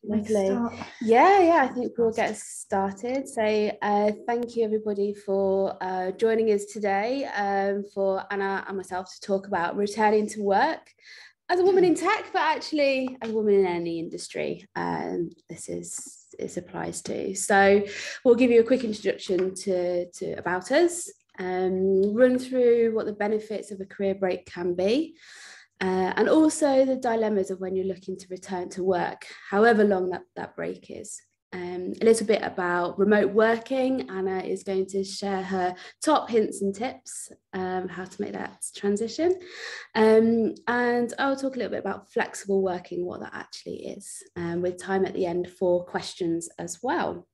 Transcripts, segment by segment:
Lovely. Yeah, I think we'll get started. So thank you everybody for joining us today, for Anna and myself to talk about returning to work as a woman in tech, but actually as a woman in any industry. This applies to. So we'll give you a quick introduction to about us, run through what the benefits of a career break can be, and also the dilemmas of when you're looking to return to work, however long that break is. A little bit about remote working. Anna is going to share her top hints and tips, how to make that transition. And I'll talk a little bit about flexible working, what that actually is, with time at the end for questions as well.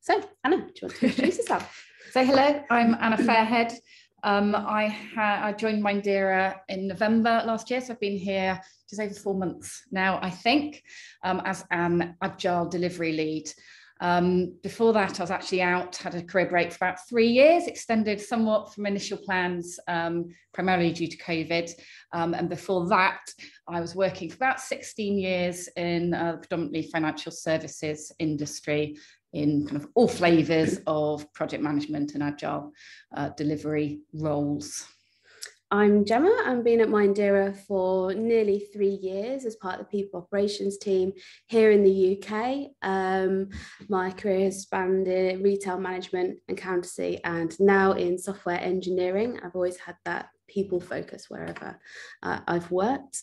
So Anna, do you want to introduce yourself? So hello, I'm Anna Fairhead. I joined Mindera in November last year, so I've been here just over 4 months now, I think, as an agile delivery lead. Before that, I was actually out, had a career break for about 3 years, extended somewhat from initial plans, primarily due to COVID. And before that, I was working for about 16 years in the predominantly financial services industry, in kind of all flavours of project management and agile delivery roles. I'm Gemma. I've been at Mindera for nearly 3 years as part of the people operations team here in the UK. My career has spanned in retail management, accountancy, and now in software engineering. I've always had that people focus wherever I've worked.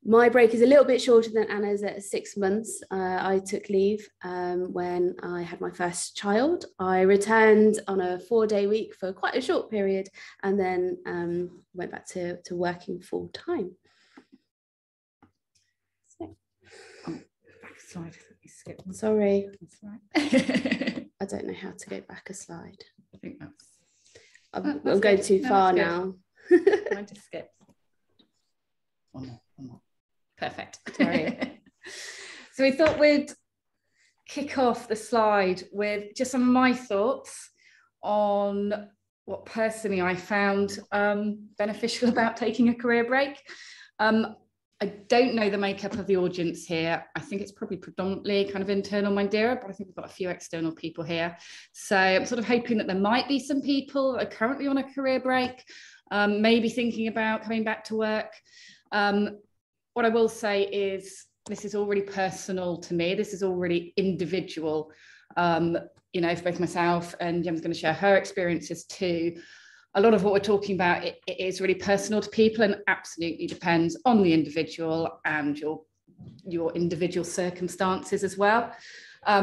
My break is a little bit shorter than Anna's at 6 months. I took leave when I had my first child. I returned on a 4-day week for quite a short period, and then went back to working full time. So. Back a slide. Skip. Sorry. That's right. I don't know how to go back a slide. I think that's. I'm going too far now. Mine just skips. One more. Perfect. Sorry. So we thought we'd kick off the slide with just some of my thoughts on what personally I found beneficial about taking a career break. I don't know the makeup of the audience here. I think it's probably predominantly kind of internal Mindera, but I think we've got a few external people here. So I'm sort of hoping that there might be some people that are currently on a career break, maybe thinking about coming back to work. What I will say is this is already personal to me. This is already individual. You know, for both myself and Gemma's going to share her experiences too. A lot of what we're talking about, it is really personal to people and absolutely depends on the individual and your individual circumstances as well.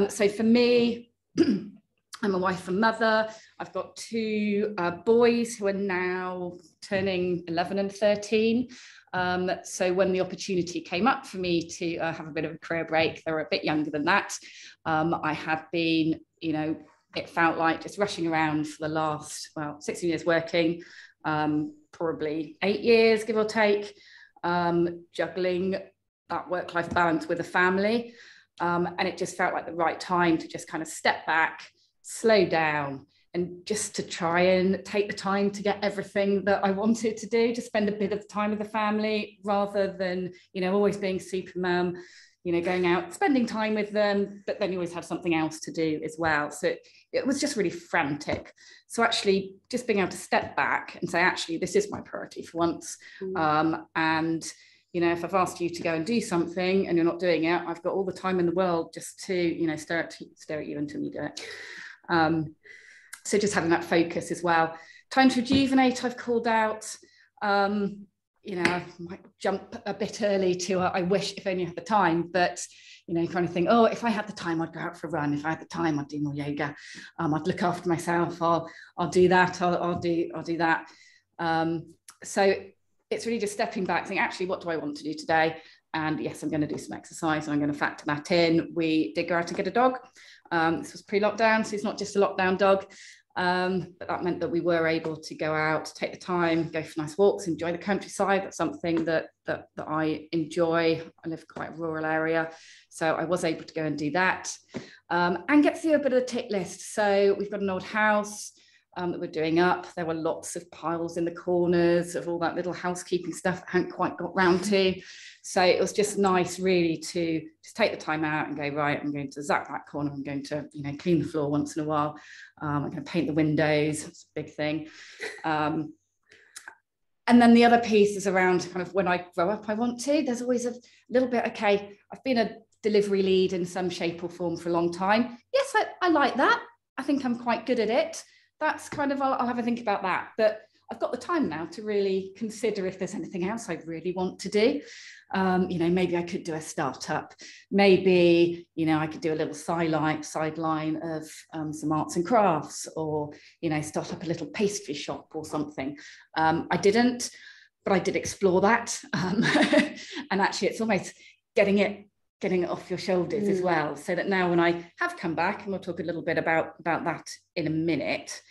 So for me, I'm a wife and mother. I've got 2 boys who are now turning 11 and 13. So when the opportunity came up for me to have a bit of a career break, they were a bit younger than that. I had been, you know, it felt like just rushing around for the last, 16 years working, probably 8 years, give or take, juggling that work-life balance with a family. And it just felt like the right time to just kind of step back, slow down, and just to try and take the time to get everything that I wanted to do, to spend a bit of time with the family rather than, you know, always being super mum, you know, going out, spending time with them, but then you always have something else to do as well. So it was just really frantic. So actually just being able to step back and say, actually, this is my priority for once. And, you know, if I've asked you to go and do something and you're not doing it, I've got all the time in the world just to, you know, stare at you until you do it. So just having that focus as well. Time to rejuvenate, I've called out. You know, I might jump a bit early to I wish if only I had the time, but, you know, kind of think, oh, if I had the time, I'd go out for a run. If I had the time, I'd do more yoga. I'd look after myself. I'll do that. I'll do that. So it's really just stepping back, saying, actually, what do I want to do today? And yes, I'm going to do some exercise and I'm going to factor that in. We did go out and get a dog. This was pre-lockdown, so it's not just a lockdown dog. But that meant that we were able to go out, take the time, go for nice walks, enjoy the countryside. That's something that I enjoy. I live quite a rural area, so I was able to go and do that, and get through a bit of the tick list. So we've got an old house, that we're doing up. There were lots of piles in the corners of all that little housekeeping stuff I hadn't quite got round to. So it was just nice really to just take the time out and go, right, I'm going to zap that corner. I'm going to, clean the floor once in a while. I'm going to paint the windows. It's a big thing. And then the other piece is around kind of when I grow up, I want to. There's always a little bit, okay, I've been a delivery lead in some shape or form for a long time. Yes, I like that. I think I'm quite good at it. That's kind of, I'll have a think about that. But I've got the time now to really consider if there's anything else I really want to do. Maybe I could do a startup. Maybe, I could do a little sideline of some arts and crafts, or, start up a little pastry shop or something. I didn't, but I did explore that. And actually it's almost getting it off your shoulders as well. So that now when I have come back, and we'll talk a little bit about that in a minute,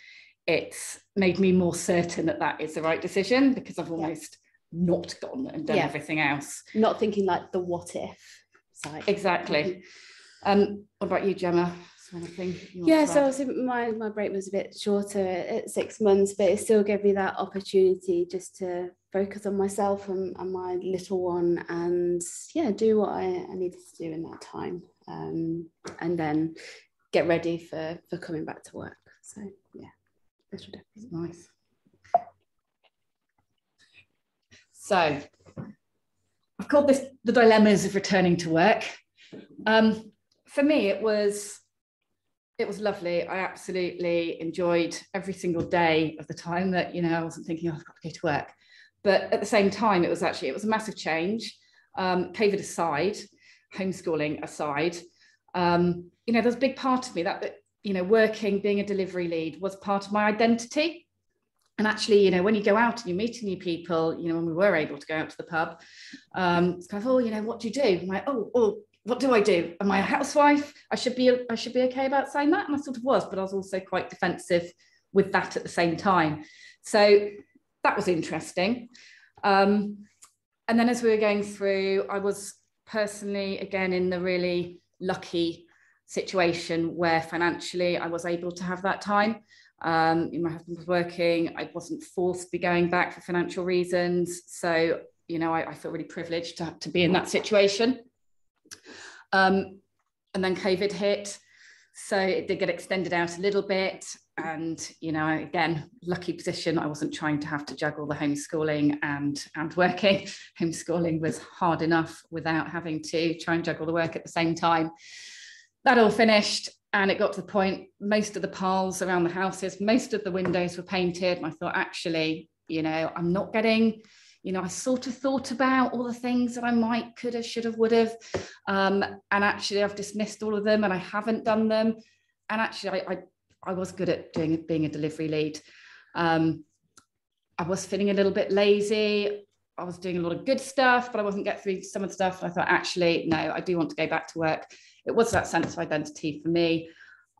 it's made me more certain that is the right decision, because I've almost not gone and done everything else. Not thinking like the what if side. Exactly. What about you, Gemma? So obviously my break was a bit shorter at 6 months, but it still gave me that opportunity just to focus on myself and my little one, and do what I needed to do in that time, and then get ready for coming back to work. So this would definitely be nice. So I've called this the dilemmas of returning to work. For me, it was lovely. I absolutely enjoyed every single day of the time that, I wasn't thinking, I've got to go to work. But at the same time, it was a massive change. COVID aside, homeschooling aside, there's a big part of me that working, being a delivery lead was part of my identity. And actually, when you go out and you're meeting new people, when we were able to go out to the pub, it's kind of, what do you do? I'm like, what do I do? Am I a housewife? I should be okay about saying that. And I sort of was, but I was also quite defensive with that at the same time. So that was interesting. And then as we were going through, I was personally, again, in the really lucky situation where financially I was able to have that time. My husband was working. I wasn't forced to be going back for financial reasons. So, I feel really privileged to be in that situation. And then COVID hit. So it did get extended out a little bit. And, again, lucky position. I wasn't trying to have to juggle the homeschooling and working. Homeschooling was hard enough without having to try and juggle the work at the same time. That all finished. And it got to the point, most of the piles around the houses, most of the windows were painted. And I thought, actually, I'm not getting, I sort of thought about all the things that I might, could have, should have, would have. And actually, I've dismissed all of them and I haven't done them. And actually, I was good at being a delivery lead. I was feeling a little bit lazy. I was doing a lot of good stuff, but I wasn't getting through some of the stuff. And I thought, actually, no, I do want to go back to work. It was that sense of identity for me.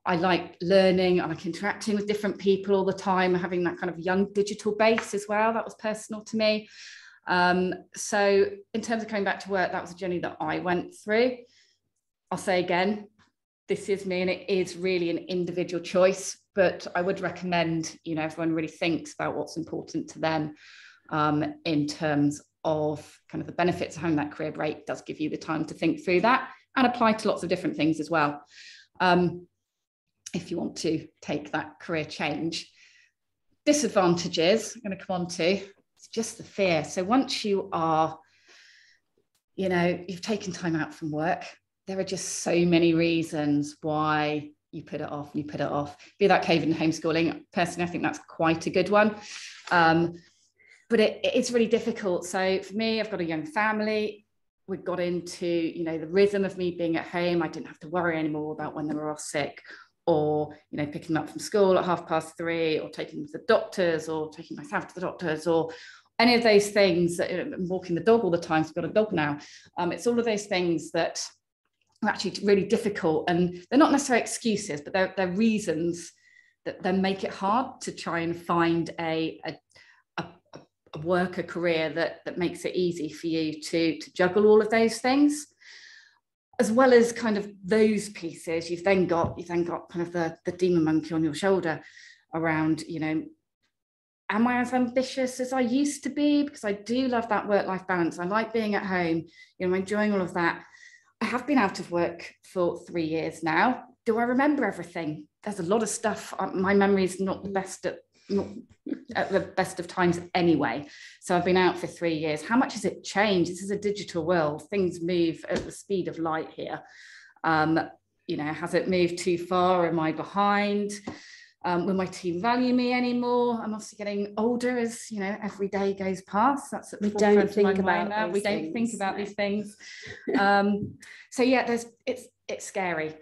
I like learning, I like interacting with different people all the time, having that kind of young digital base as well. That was personal to me. So in terms of coming back to work, that was a journey that I went through. I'll say again, this is me, and it is really an individual choice, but I would recommend, everyone really thinks about what's important to them in terms of kind of the benefits of having that career break. Does give you the time to think through that and apply to lots of different things as well. If you want to take that career change. Disadvantages, I'm going to come on to, it's just the fear. So once you are, you've taken time out from work, there are just so many reasons why you put it off and you put it off. Be that COVID and homeschooling. Personally, I think that's quite a good one. But it's really difficult. So for me, I've got a young family. We got into, the rhythm of me being at home. I didn't have to worry anymore about when they were off sick, or, picking them up from school at 3:30, or taking them to the doctors, or taking myself to the doctors, or any of those things. Walking the dog all the time. So I've got a dog now. It's all of those things that are actually really difficult, and they're not necessarily excuses, but they're reasons that then make it hard to try and find a work, a career that makes it easy for you to juggle all of those things. As well as kind of those pieces, you've then got kind of the demon monkey on your shoulder. around, you know, am I as ambitious as I used to be? Because I do love that work-life balance. I like being at home, you know, I'm enjoying all of that. I have been out of work for 3 years now. Do I remember everything? There's a lot of stuff. My memory is not the best not at the best of times anyway. So I've been out for 3 years. How much has it changed? This is a digital world. Things move at the speed of light here. You know, has it moved too far? Am I behind? Will my team value me anymore? I'm obviously getting older as, you know, every day goes past. That's at the forefront of my mind now. We don't think about these things. So yeah, it's scary.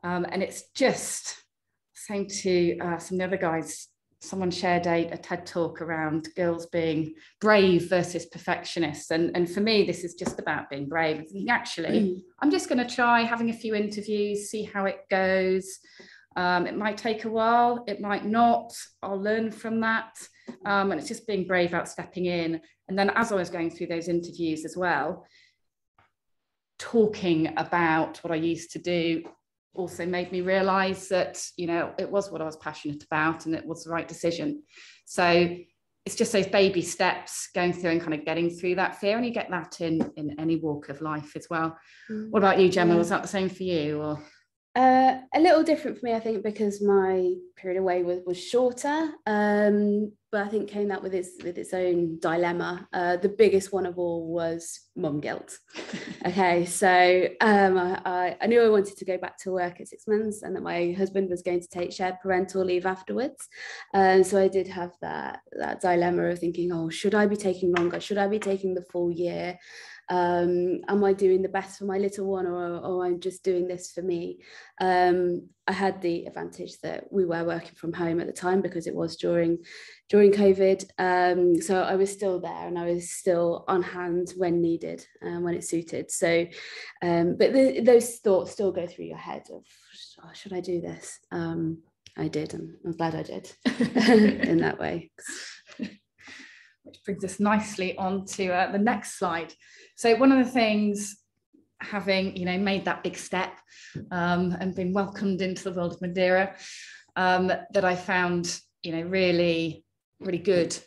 And it's just same to some of the other guys. Someone shared a TED talk around girls being brave versus perfectionists. And for me, this is just about being brave and thinking, actually, I'm just going to try having a few interviews, see how it goes. It might take a while, it might not. I'll learn from that. And it's just being brave about stepping in. And then as I was going through those interviews as well, talking about what I used to do also made me realize that, you know, it was what I was passionate about and it was the right decision. So it's just those baby steps going through and kind of getting through that fear, and you get that in any walk of life as well. What about you, Gemma? Was that the same for you? Or a little different for me, I think, because my period away was shorter, but I think came that with its own dilemma. The biggest one of all was mum guilt. Okay, so I knew I wanted to go back to work at 6 months, and that my husband was going to take shared parental leave afterwards. So I did have that dilemma of thinking, oh, should I be taking longer? Should I be taking the full year? Am I doing the best for my little one, or I'm just doing this for me? I had the advantage that we were working from home at the time because it was during COVID. So I was still there and I was still on hand when needed, when it suited. So, but those thoughts still go through your head of, oh, should I do this? I did, and I'm glad I did in that way. Which brings us nicely on to the next slide. So one of the things, having, you know, made that big step and been welcomed into the world of Madeira, that I found, you know, really, really good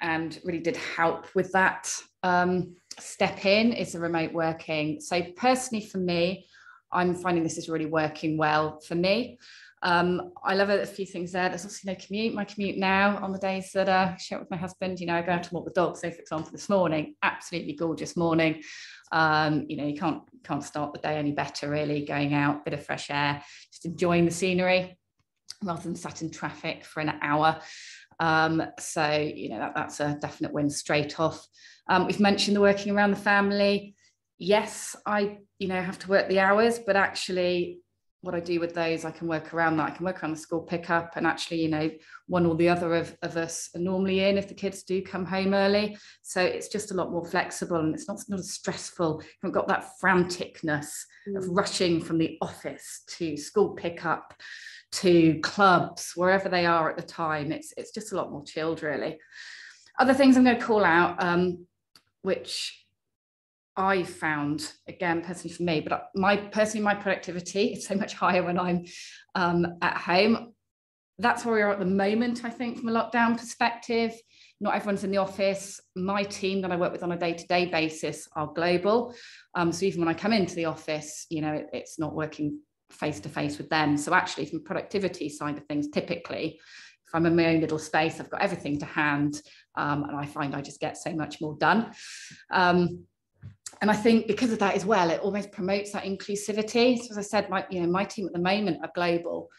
and really did help with that step in is the remote working. So personally for me, I'm finding this is really working well for me. I love a few things there. There's also no commute. My commute now on the days that I share with my husband, you know, I go out to walk the dog. So for example, this morning, absolutely gorgeous morning. You know, you can't start the day any better really, going out, bit of fresh air, just enjoying the scenery rather than sat in traffic for an hour. So, you know, that's a definite win straight off. We've mentioned the working around the family. Yes, I, you know, have to work the hours, but actually what I do with those, I can work around that. I can work around the school pickup, and actually, you know, one or the other of us are normally in if the kids do come home early. So it's just a lot more flexible, and it's not as stressful. You haven't got that franticness of rushing from the office to school pickup to clubs, wherever they are at the time. It's just a lot more chilled, really. Other things I'm going to call out, which I found, again, personally for me, but my productivity is so much higher when I'm at home. That's where we are at the moment, I think, from a lockdown perspective. Not everyone's in the office. My team that I work with on a day-to-day basis are global. So even when I come into the office, you know, it's not working face-to-face with them. So actually, from a productivity side of things, typically, if I'm in my own little space, I've got everything to hand, and I find I just get so much more done. And I think because of that as well, it almost promotes that inclusivity. So as I said, my team at the moment are global.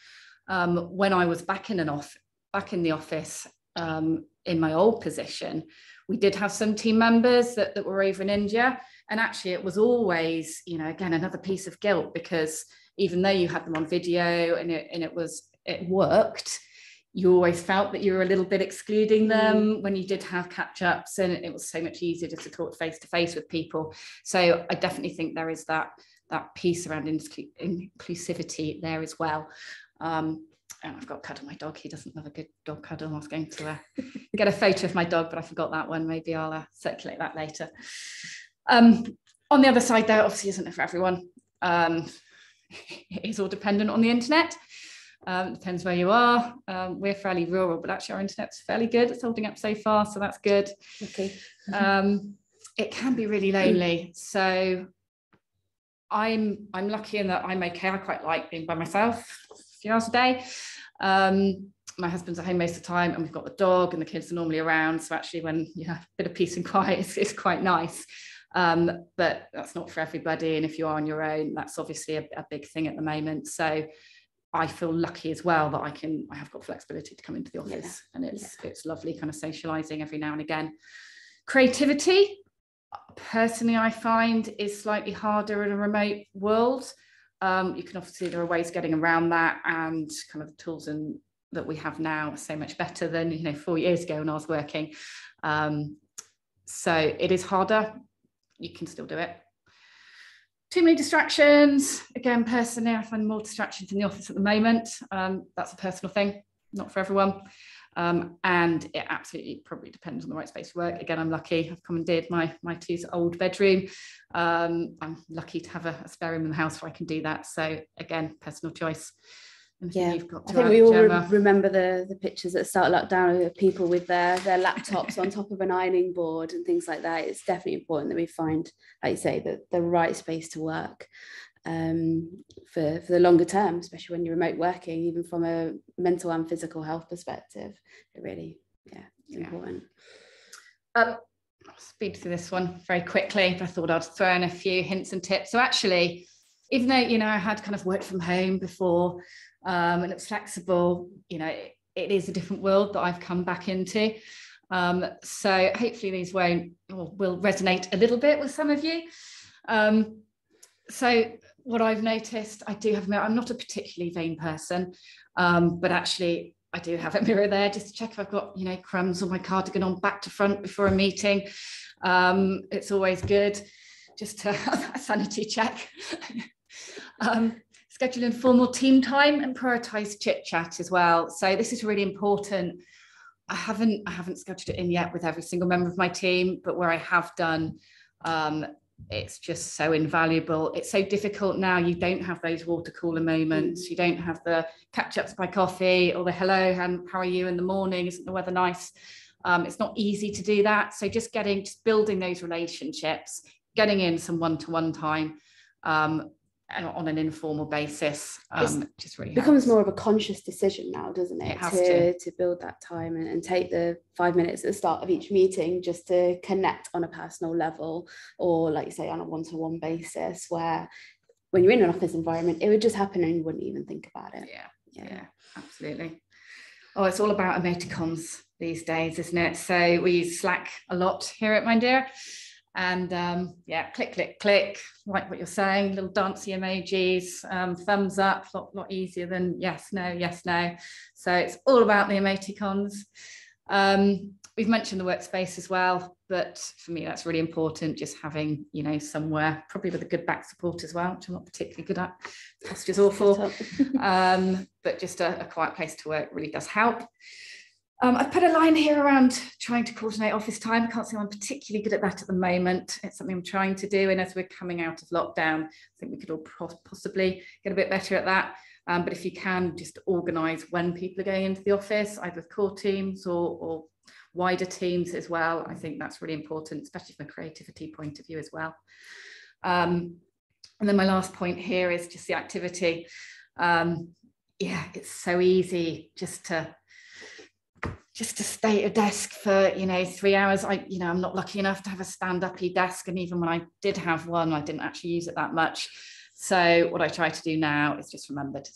When I was back in the office in my old position, we did have some team members that were over in India. And actually it was always, you know, again, another piece of guilt, because even though you had them on video and it worked, you always felt that you were a little bit excluding them when you did have catch-ups, and it was so much easier just to talk face-to-face with people. So I definitely think there is that piece around inclusivity there as well. And I've got to cuddle my dog. He doesn't love a good dog cuddle. I was going to get a photo of my dog, but I forgot that one. Maybe I'll circulate that later. On the other side, though, obviously isn't for everyone. It is all dependent on the internet. Depends where you are. We're fairly rural, but actually our internet's fairly good. It's holding up so far, so that's good. Okay. It can be really lonely. So I'm lucky in that I'm okay. I quite like being by myself a few hours a day. My husband's at home most of the time, and we've got the dog, and the kids are normally around. So actually, when you have a bit of peace and quiet, it's quite nice. But that's not for everybody. And if you are on your own, that's obviously a big thing at the moment. So I feel lucky as well that I have got flexibility to come into the office, and it's lovely kind of socializing every now and again. Creativity, personally, I find is slightly harder in a remote world. You can obviously, there are ways getting around that, and kind of the tools that we have now are so much better than 4 years ago when I was working. So it is harder. You can still do it. Too many distractions. Again, personally, I find more distractions in the office at the moment. That's a personal thing, not for everyone. And it absolutely probably depends on the right space for work. Again, I'm lucky. I've commandeered my two's old bedroom. I'm lucky to have a spare room in the house where I can do that. So again, personal choice. Yeah, I think we all remember the pictures at the start of lockdown of people with their laptops on top of an ironing board and things like that. It's definitely important that we find, like you say, the right space to work for the longer term, especially when you're remote working, even from a mental and physical health perspective. It really, it's important. I'll speed through this one very quickly, but I thought I'd throw in a few hints and tips. So actually, even though, I had kind of worked from home before, and it's flexible, it is a different world that I've come back into. So hopefully these will resonate a little bit with some of you. So what I've noticed, I'm not a particularly vain person, but actually I do have a mirror there just to check if I've got, crumbs on my cardigan on back to front before a meeting. It's always good just to have a sanity check. Schedule informal team time and prioritize chit chat as well. So this is really important. I haven't scheduled it in yet with every single member of my team, but where I have done, it's just so invaluable. It's so difficult now. You don't have those water cooler moments. You don't have the catch ups by coffee or the hello, and how are you in the morning? Isn't the weather nice? It's not easy to do that. So just building those relationships, getting in some one-to-one time, and on an informal basis, just really becomes helps. more of a conscious decision now, doesn't it? To build that time and take the 5 minutes at the start of each meeting just to connect on a personal level, or like you say, on a one-to-one basis, where when you're in an office environment, it would just happen and you wouldn't even think about it. Yeah, absolutely. Oh, it's all about emoticons these days, isn't it? So we use Slack a lot here at Mindera. And click, click, click, like what you're saying, little dancey emojis, thumbs up, lot easier than yes, no. So it's all about the emoticons. We've mentioned the workspace as well, but for me, that's really important. Just having, somewhere, probably with a good back support as well, which I'm not particularly good at. Posture's awful. But just a quiet place to work really does help. I've put a line here around trying to coordinate office time. I can't say I'm particularly good at that at the moment. It's something I'm trying to do. And as we're coming out of lockdown, I think we could all possibly get a bit better at that. But if you can just organise when people are going into the office, either with core teams or wider teams as well, I think that's really important, especially from a creativity point of view as well. And then my last point here is just the activity. It's so easy just to stay at a desk for 3 hours. I'm not lucky enough to have a stand-up-y desk, and even when I did have one, I didn't actually use it that much. So what I try to do now is just remember to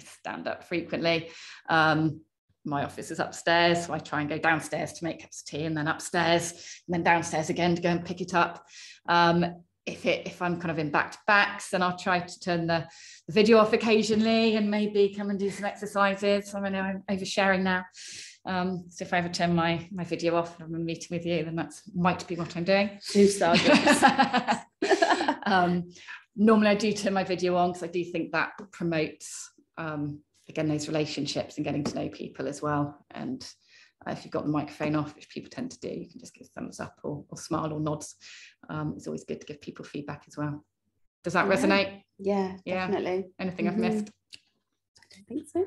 stand up frequently. My office is upstairs, so I try and go downstairs to make cups of tea, and then upstairs, and then downstairs again to go and pick it up. If I'm kind of in back-to-backs, then I'll try to turn the video off occasionally and maybe come and do some exercises. I know I'm oversharing now. So if I ever turn my video off and I'm in a meeting with you, then that might be what I'm doing. Normally I do turn my video on because I do think that promotes again those relationships and getting to know people as well. And if you've got the microphone off, which people tend to do, you can just give thumbs up or smile or nods. It's always good to give people feedback as well. Does that resonate? Yeah, definitely. Anything I've missed? I think so.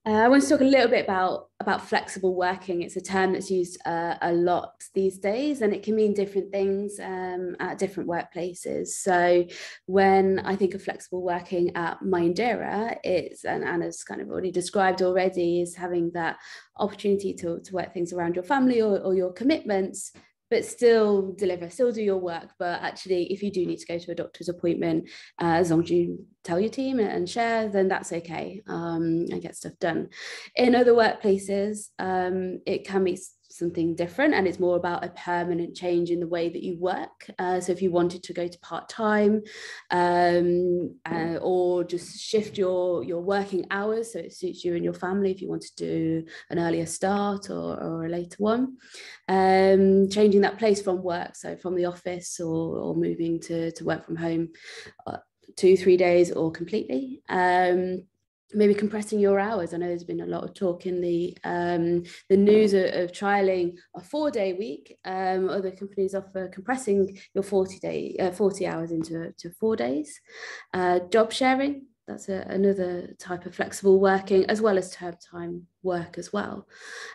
I want to talk a little bit about flexible working. It's a term that's used a lot these days, and it can mean different things at different workplaces. So when I think of flexible working at Mindera, it's, and Anna's kind of already described already, is having that opportunity to work things around your family or your commitments, but still deliver, still do your work. But actually, if you do need to go to a doctor's appointment, as long as you tell your team and share, then that's okay, and get stuff done. In other workplaces, it can be something different, and it's more about a permanent change in the way that you work. So if you wanted to go to part-time, or just shift your working hours so it suits you and your family, if you want to do an earlier start or a later one, changing that place from work, so from the office or moving to work from home 2-3 days or completely. Maybe compressing your hours. I know there's been a lot of talk in the news of trialing a 4-day week. Other companies offer compressing your 40 hours into 4 days. Job sharing, that's another type of flexible working, as well as term time work as well.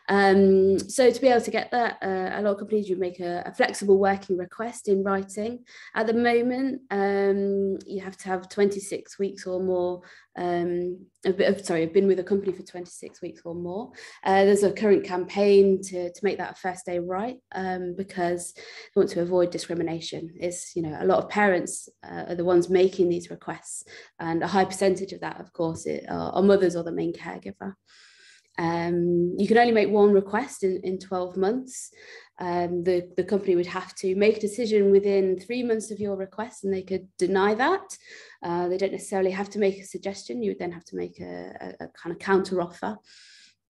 So to be able to get that, a lot of companies, you make a flexible working request in writing. At the moment, you have to have 26 weeks or more. I've been with a company for 26 weeks or more. There's a current campaign to make that a first day right, because we want to avoid discrimination. It's, you know, a lot of parents are the ones making these requests, and a high percentage of that, of course, are mothers or the main caregiver. You can only make one request in 12 months. The company would have to make a decision within 3 months of your request, and they could deny that. They don't necessarily have to make a suggestion. You would then have to make a kind of counter offer.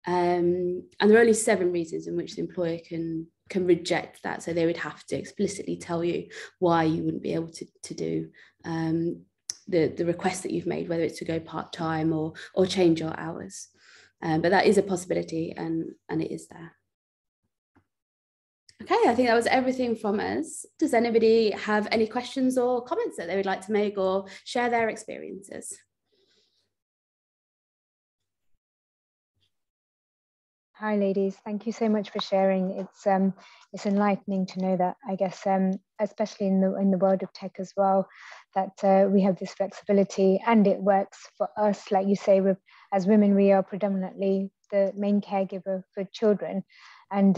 And there are only 7 reasons in which the employer can reject that. So they would have to explicitly tell you why you wouldn't be able to do the request that you've made, whether it's to go part-time or change your hours. But that is a possibility, and it is there. Okay, I think that was everything from us. Does anybody have any questions or comments that they would like to make or share their experiences? Hi, ladies. Thank you so much for sharing. It's enlightening to know that, I guess, especially in the world of tech as well, that we have this flexibility and it works for us. Like you say, as women, we are predominantly the main caregiver for children, and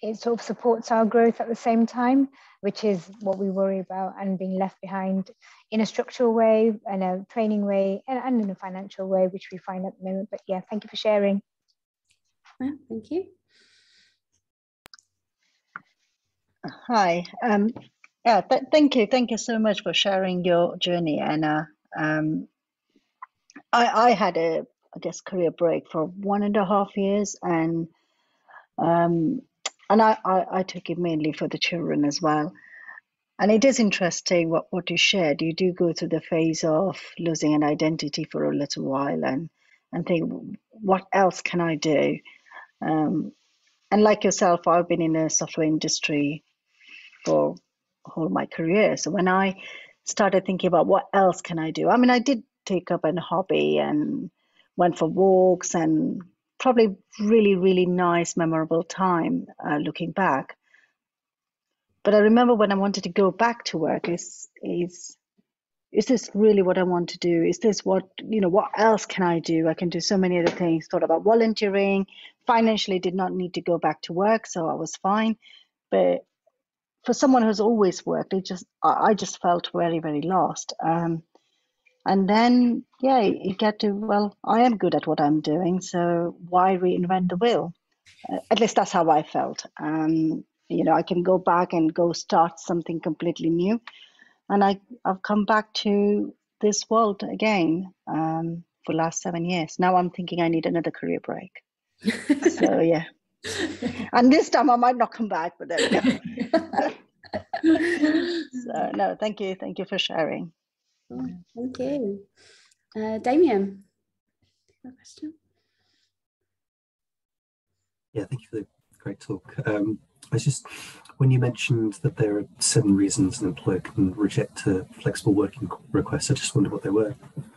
it sort of supports our growth at the same time, which is what we worry about, and being left behind in a structural way, in a training way, and in a financial way, which we find at the moment. But yeah, thank you for sharing. Yeah, thank you. Hi. Thank you so much for sharing your journey, Anna. I had a, I guess, career break for 1.5 years, and I took it mainly for the children as well. And it is interesting what you shared. You do go through the phase of losing an identity for a little while and think, what else can I do? And like yourself, I've been in the software industry for whole my career. So when I started thinking about what else can I do, I mean, I did take up a hobby and went for walks, and probably really, really nice, memorable time looking back. But I remember when I wanted to go back to work, is this really what I want to do? Is this what else can I do? I can do so many other things. Thought about volunteering. Financially did not need to go back to work, so I was fine. But for someone who's always worked, I just felt very, very lost. And then, yeah, you get to, well, I am good at what I'm doing, so why reinvent the wheel? At least that's how I felt. I can go back and go start something completely new. And I've come back to this world again for the last 7 years. Now I'm thinking I need another career break. So, yeah. And this time I might not come back, but there we go. So, no, thank you for sharing. Thank you. Damien, a question? Yeah, thank you for the great talk. I was just when you mentioned that there are 7 reasons an employer can reject a flexible working request, I just wondered what they were.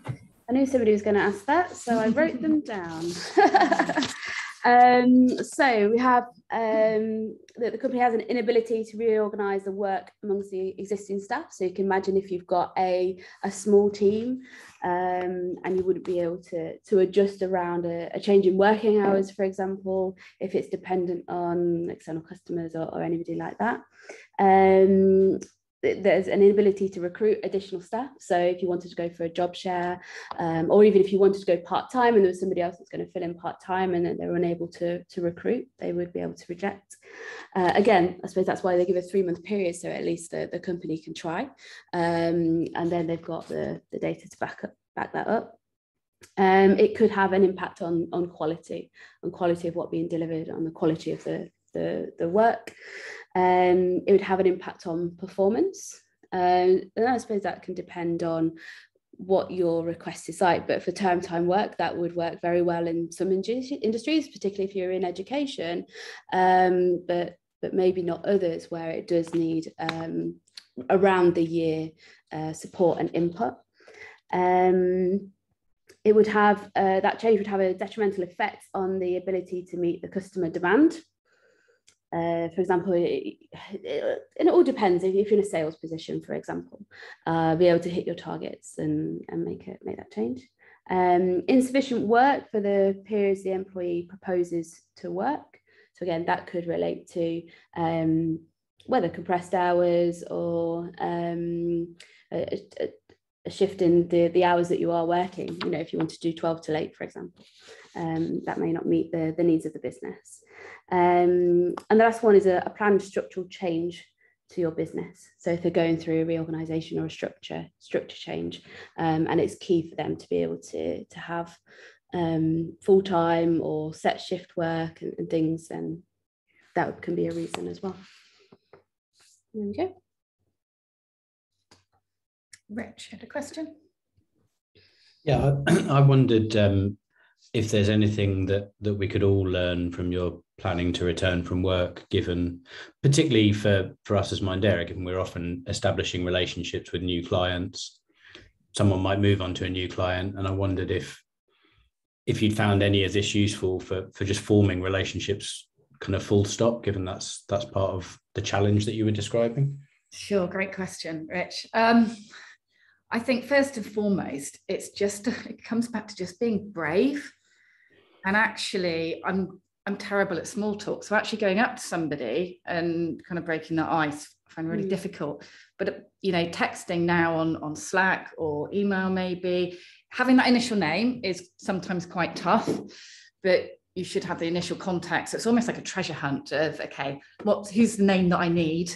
I knew somebody was going to ask that, so I wrote them down. So we have that the company has an inability to reorganise the work amongst the existing staff. So you can imagine if you've got a small team and you wouldn't be able to adjust around a change in working hours, for example, if it's dependent on external customers or anybody like that. There's an inability to recruit additional staff. So if you wanted to go for a job share, or even if you wanted to go part-time and there was somebody else that's going to fill in part-time and then they were unable to recruit, they would be able to reject. Again, I suppose that's why they give a 3-month period, so at least the company can try. And then they've got the data to back that up. It could have an impact on quality of what being delivered, on the quality of the work. It would have an impact on performance. And I suppose that can depend on what your request is like, but for term time work, that would work very well in some industries, particularly if you're in education, but maybe not others where it does need around the year support and input. It would have, that change would have a detrimental effect on the ability to meet the customer demand. For example, and it all depends. If you're in a sales position, for example, be able to hit your targets and make that change. Insufficient work for the periods the employee proposes to work. So again, that could relate to whether compressed hours or a shift in the hours that you are working. You know, if you want to do 12 till 8, for example, that may not meet the needs of the business. And the last one is a planned structural change to your business. So if they're going through a reorganization or a structure change, and it's key for them to be able to have full-time or set shift work and things, then that can be a reason as well. There we go. Rich had a question. Yeah, I wondered if there's anything that we could all learn from your planning to return from work, given, particularly for us as Mindera, given we're often establishing relationships with new clients. Someone might move on to a new client, and I wondered if you'd found any of this useful for just forming relationships kind of full stop, given that's part of the challenge that you were describing. Sure, great question, Rich. I think first and foremost, it comes back to just being brave. And actually, I'm terrible at small talk. So actually going up to somebody and kind of breaking that ice, I find really difficult. But, you know, texting now on Slack or email, maybe having that initial name is sometimes quite tough, but you should have the initial contact. So it's almost like a treasure hunt of, okay, who's the name that I need?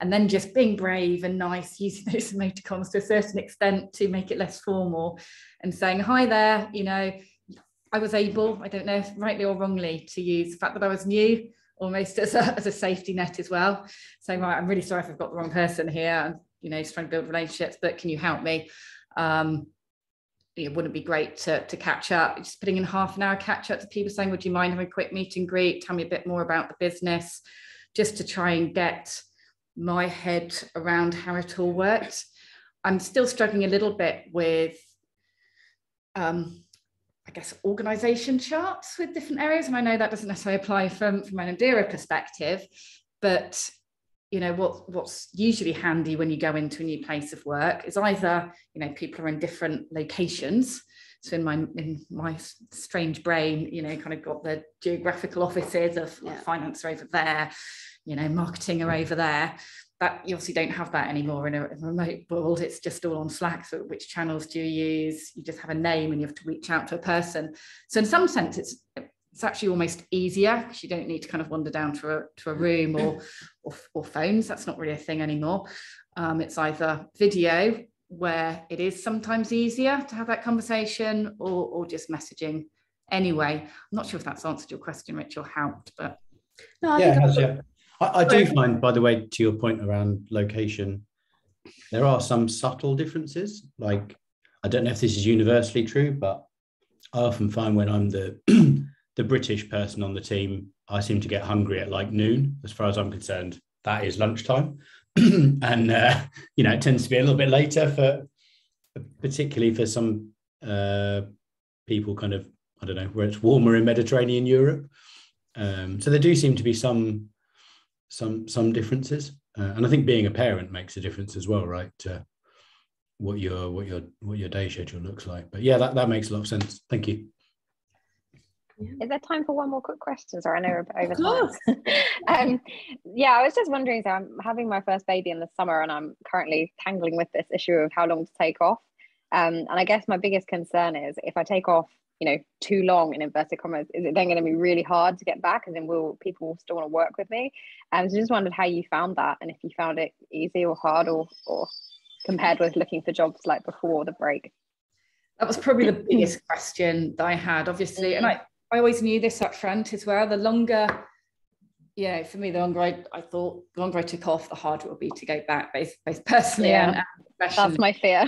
And then just being brave and nice, using those emoticons to a certain extent to make it less formal and saying, hi there, you know, I was able, I don't know if rightly or wrongly, to use the fact that I was new almost as a safety net as well. Saying, right, I'm really sorry if I've got the wrong person here. I'm, you know, just trying to build relationships, but can you help me? It wouldn't be great to catch up. Just putting in half an hour catch up to people saying, would you mind having a quick meet and greet? Tell me a bit more about the business, just to try and get my head around how it all worked. I'm still struggling a little bit with, I guess, organisation charts with different areas. And I know that doesn't necessarily apply from an Mindera perspective, but you know, what's usually handy when you go into a new place of work is either, you know, people are in different locations. So in my strange brain, you know, kind of got the geographical offices of finance are over there, you know, marketing are over there. But you obviously don't have that anymore in a remote world. It's just all on Slack. So which channels do you use? You just have a name and you have to reach out to a person. So in some sense, it's actually almost easier because you don't need to kind of wander down to a room or phones. That's not really a thing anymore. It's either video, where it is sometimes easier to have that conversation, or just messaging anyway. I'm not sure if that's answered your question, Rich, or helped, but no, I do find, by the way, to your point around location, there are some subtle differences. Like, I don't know if this is universally true, but I often find when I'm the British person on the team, I seem to get hungry at like noon, as far as I'm concerned. that is lunchtime. And it tends to be a little bit later, for particularly for some people kind of, I don't know, where it's warmer in Mediterranean Europe. So there do seem to be some differences, and I think being a parent makes a difference as well, right? What your day schedule looks like. But yeah, that makes a lot of sense. Thank you. Is there time for one more quick question? Sorry, I know we're over time. I was just wondering, so I'm having my first baby in the summer, and I'm currently tangling with this issue of how long to take off. And I guess my biggest concern is if I take off, too long in inverted commas, is it then going to be really hard to get back? And then will people still want to work with me? So just wondered how you found that, and if you found it easy or hard, or compared with looking for jobs like before the break. That was probably the biggest question that I had, obviously. And I always knew this up front as well. The longer, for me, the longer I took off, the harder it would be to go back, both personally and professionally. That's my fear.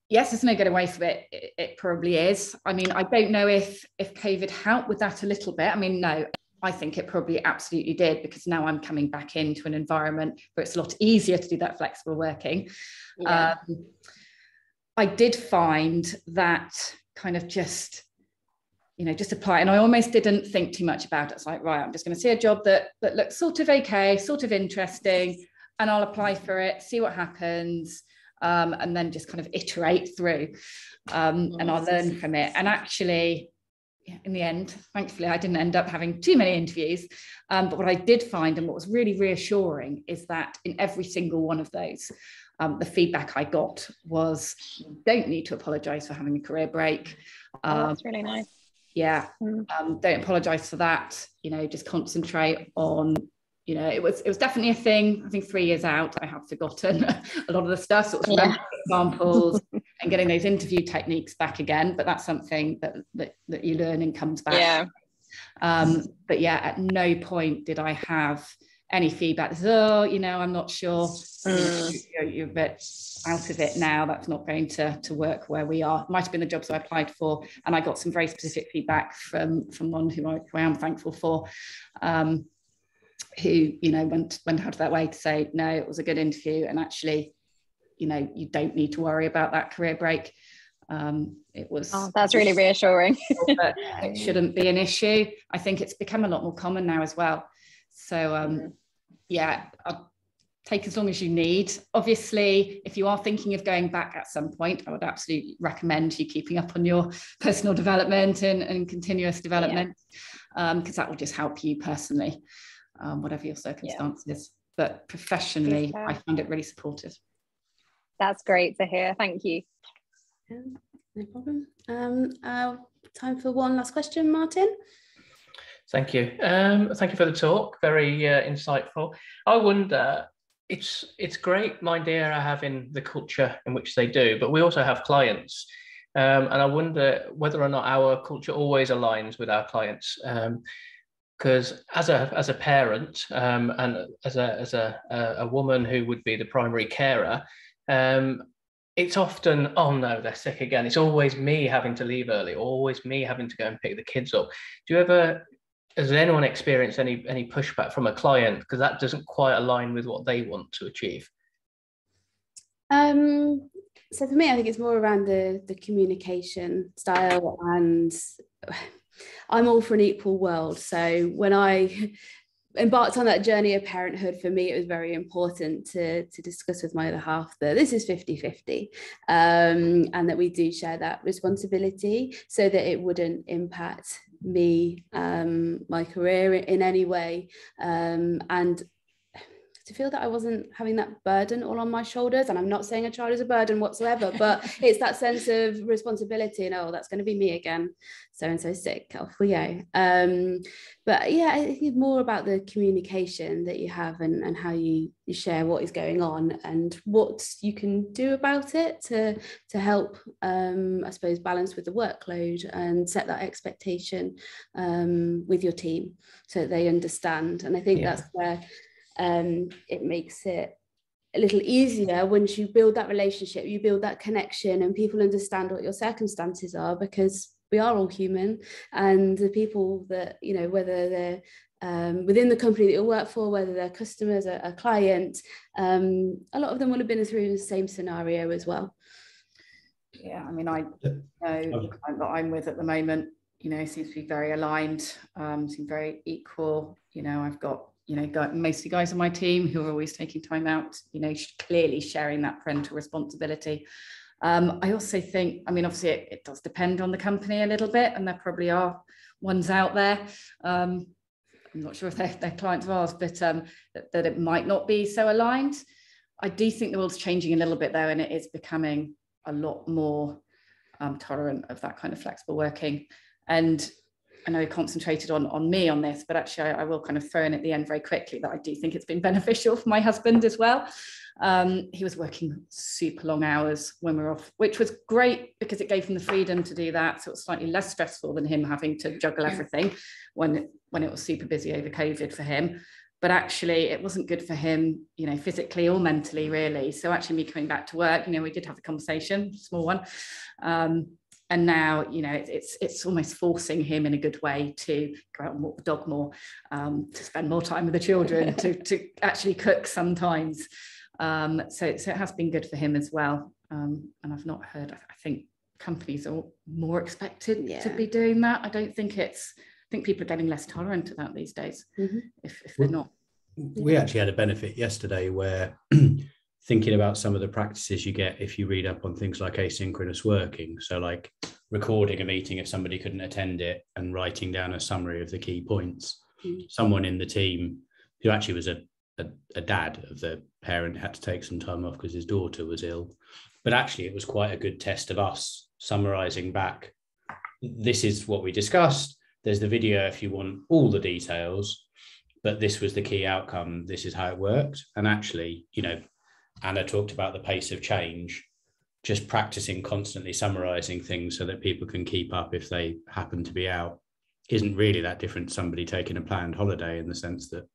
Yes, there's no getting away from it. It probably is. I mean, I don't know if COVID helped with that a little bit. I mean, no, I think it probably absolutely did, because now I'm coming back into an environment where it's a lot easier to do that flexible working. Yeah. I did find that kind of just apply. And I almost didn't think too much about it. It's like, right, I'm just going to see a job that looks sort of okay, sort of interesting, and I'll apply for it, see what happens. And then just kind of iterate through, and I'll learn from it. And actually, in the end, thankfully, I didn't end up having too many interviews. But what I did find, and what was really reassuring, is that in every single one of those, the feedback I got was, you don't need to apologise for having a career break. That's really nice. Yeah, don't apologise for that. Just concentrate on. It was definitely a thing. I think 3 years out, I have forgotten a lot of the stuff, sort of examples and getting those interview techniques back again. But that's something that you learn and comes back. Yeah. But yeah, at no point did I have any feedback. I'm not sure. You're a bit out of it now. That's not going to work where we are. It might have been the jobs I applied for, and I got some very specific feedback from one who I am thankful for. Who went out of that way to say, no, it was a good interview, and actually you don't need to worry about that career break. It was that's really reassuring. It shouldn't be an issue. I think it's become a lot more common now as well, so I'll take as long as you need. Obviously, if you are thinking of going back at some point, I would absolutely recommend you keeping up on your personal development and continuous development, because that will just help you personally. Whatever your circumstances, but professionally, I find it really supportive. That's great to hear. Thank you. No problem. Time for one last question, Martin. Thank you. Thank you for the talk. Very insightful. I wonder, it's great Mindera having the culture in which they do, but we also have clients, and I wonder whether or not our culture always aligns with our clients. Because as a parent, and as a woman who would be the primary carer, it's often, oh no, they're sick again. It's always me having to leave early, always me having to go and pick the kids up. Has anyone experienced any pushback from a client because that doesn't quite align with what they want to achieve? So for me, I think it's more around the communication style, and I'm all for an equal world. So when I embarked on that journey of parenthood, for me, it was very important to discuss with my other half that this is 50-50, and that we do share that responsibility so that it wouldn't impact me, my career in any way, and to feel that I wasn't having that burden all on my shoulders. And I'm not saying a child is a burden whatsoever, but it's that sense of responsibility and, oh, that's going to be me again, so-and-so sick, off we go. But yeah, I think it's more about the communication that you have and how you share what is going on and what you can do about it to help, I suppose, balance with the workload and set that expectation with your team so that they understand. And I think that's where it makes it a little easier once you build that relationship, you build that connection, and people understand what your circumstances are, because we are all human, and the people that, you know, whether they're within the company that you work for, whether they're customers, a client, a lot of them will have been through the same scenario as well. Yeah, I mean, I know that I'm with at the moment, you know, seems to be very aligned, seem very equal. You know, I've got, you know, mostly guys on my team who are always taking time out, you know, clearly sharing that parental responsibility. I also think, I mean, obviously it does depend on the company a little bit, and there probably are ones out there. I'm not sure if they're clients of ours, but that it might not be so aligned. I do think the world's changing a little bit though, and it is becoming a lot more tolerant of that kind of flexible working. And I know you concentrated on me on this, but actually I will kind of throw in at the end very quickly that I do think it's been beneficial for my husband as well. He was working super long hours when we were off, which was great because it gave him the freedom to do that. So it was slightly less stressful than him having to juggle everything when it was super busy over COVID for him. But actually it wasn't good for him, you know, physically or mentally really. So actually me coming back to work, you know, we did have a conversation, small one. And now, you know, it's almost forcing him in a good way to go out and walk the dog more, to spend more time with the children, to actually cook sometimes. So it has been good for him as well. And I've not heard, I think companies are more expected to be doing that. I think people are getting less tolerant to that these days, if they're not. We actually had a benefit yesterday where thinking about some of the practices you get if you read up on things like asynchronous working. So like recording a meeting if somebody couldn't attend it and writing down a summary of the key points. Someone in the team who actually was a dad of the parent had to take some time off because his daughter was ill. But actually it was quite a good test of us summarizing back. This is what we discussed. There's the video if you want all the details, but this was the key outcome. This is how it worked. And actually, you know, Anna talked about the pace of change, just practicing constantly summarizing things so that people can keep up if they happen to be out isn't really that different to somebody taking a planned holiday in the sense that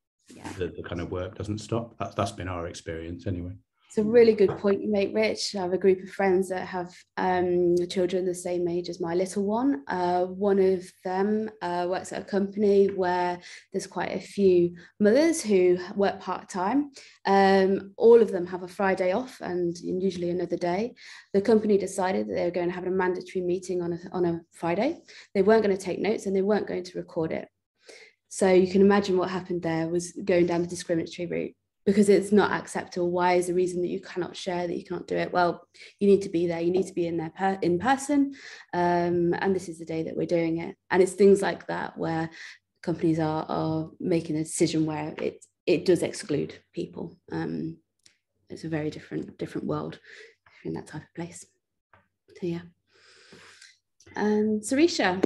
the kind of work doesn't stop. That's been our experience anyway. It's a really good point you make, Rich. I have a group of friends that have children the same age as my little one. One of them works at a company where there's quite a few mothers who work part-time. All of them have a Friday off and usually another day. The company decided that they were going to have a mandatory meeting on a Friday. They weren't going to take notes and they weren't going to record it. So you can imagine what happened there was going down the discriminatory route. Because it's not acceptable. Why is the reason that you cannot share, that you cannot do it? Well, you need to be there. You need to be in there in person. And this is the day that we're doing it. And it's things like that where companies are making a decision where it does exclude people. It's a very different world in that type of place. So yeah. Sarisha.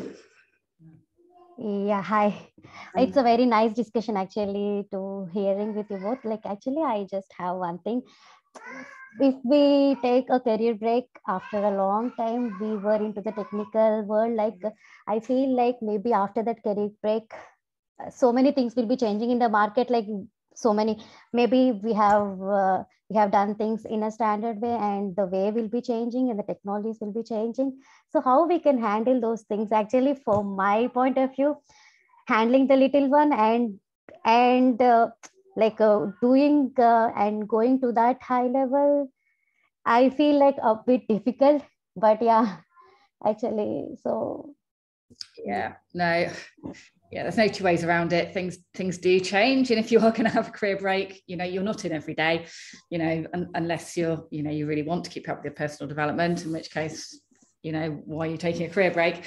Yeah, hi. It's a very nice discussion actually to hearing with you both. Like actually, I just have one thing. If we take a career break after a long time, we were into the technical world. Like I feel like maybe after that career break, so many things will be changing in the market. Like so many, maybe we have done things in a standard way and the way will be changing and the technologies will be changing. So how we can handle those things actually, from my point of view, handling the little one and doing and going to that high level, I feel like a bit difficult, but yeah, actually, so. Yeah, no. Yeah, there's no two ways around it. Things do change, and if you are going to have a career break, you know, you're not in every day, you know, unless you really want to keep up with your personal development, in which case, you know, why are you taking a career break?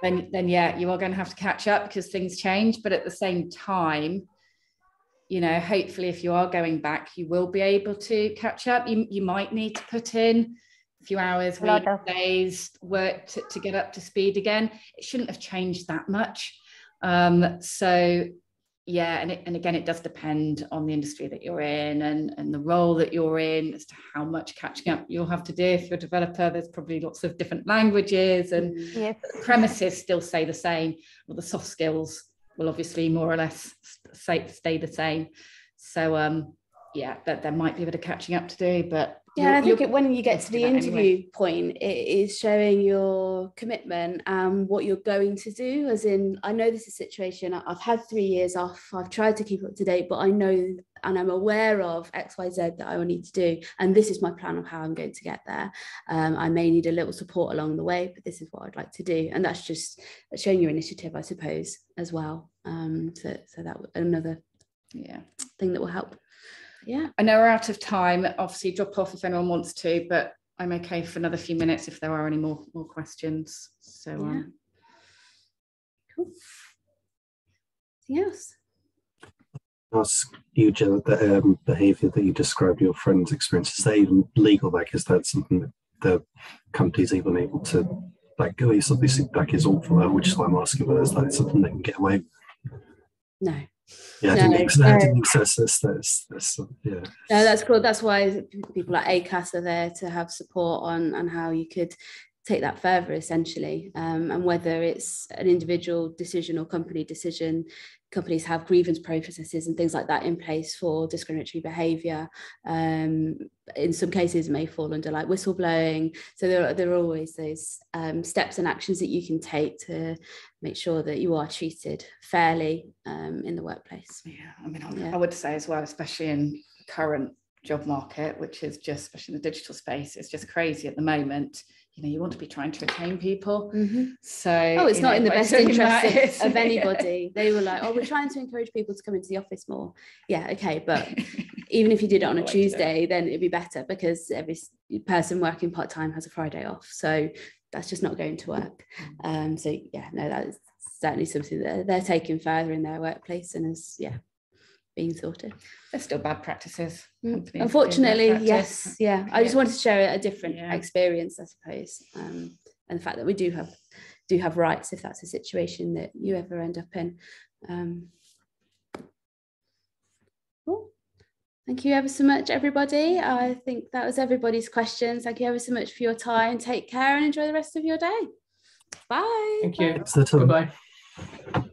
Then yeah, you are going to have to catch up because things change. But at the same time, you know, hopefully, if you are going back, you will be able to catch up. You might need to put in a few hours, days, work to get up to speed again. It shouldn't have changed that much. So yeah, and again, it does depend on the industry that you're in and the role that you're in as to how much catching up you'll have to do. If you're a developer, there's probably lots of different languages and the premises still stay the same. Well, the soft skills will obviously more or less stay the same. So yeah, there might be a bit of catching up to do, but Yeah, I think when you get to the interview point, it is showing your commitment and what you're going to do. As in, I know this is a situation, I've had 3 years off, I've tried to keep up to date, but I know and I'm aware of X, Y, Z that I will need to do. And this is my plan of how I'm going to get there. I may need a little support along the way, but this is what I'd like to do. And that's just showing your initiative, I suppose, as well. So that another thing that will help. Yeah, I know we're out of time. Obviously, drop off if anyone wants to, but I'm okay for another few minutes if there are any more questions. So, cool. Anything else? Ask you, Jill, the behaviour that you described, your friend's experience, is that even legal? Like, is that something that the company's even able to, like, go? It's obviously like is awful, which is why I'm asking whether it's like something they can get away with. No. Yeah, I didn't think so. Yeah. No, that's cool. That's why people like ACAS are there to have support on how you could take that further, essentially. And whether it's an individual decision or company decision, companies have grievance processes and things like that in place for discriminatory behaviour. In some cases it may fall under like whistleblowing. So there are always those steps and actions that you can take to make sure that you are treated fairly in the workplace. Yeah, I mean, I would say as well, especially in the current job market, which is just, especially in the digital space, it's just crazy at the moment. You know, you want to be trying to retain people. Mm-hmm. So it's not in the best interest of anybody. They were like, we're trying to encourage people to come into the office more. Yeah, okay, but even if you did it on a Tuesday, then it'd be better, because every person working part-time has a Friday off. So that's just not going to work. So yeah, no, that is certainly something that they're taking further in their workplace and is being sorted. There's still bad practices. Unfortunately, yes. Yeah. I just wanted to share a different experience, I suppose. And the fact that we do have rights if that's a situation that you ever end up in. Cool. Thank you ever so much, everybody. I think that was everybody's questions. Thank you ever so much for your time. Take care and enjoy the rest of your day. Bye. Thank you. Bye. Bye-bye.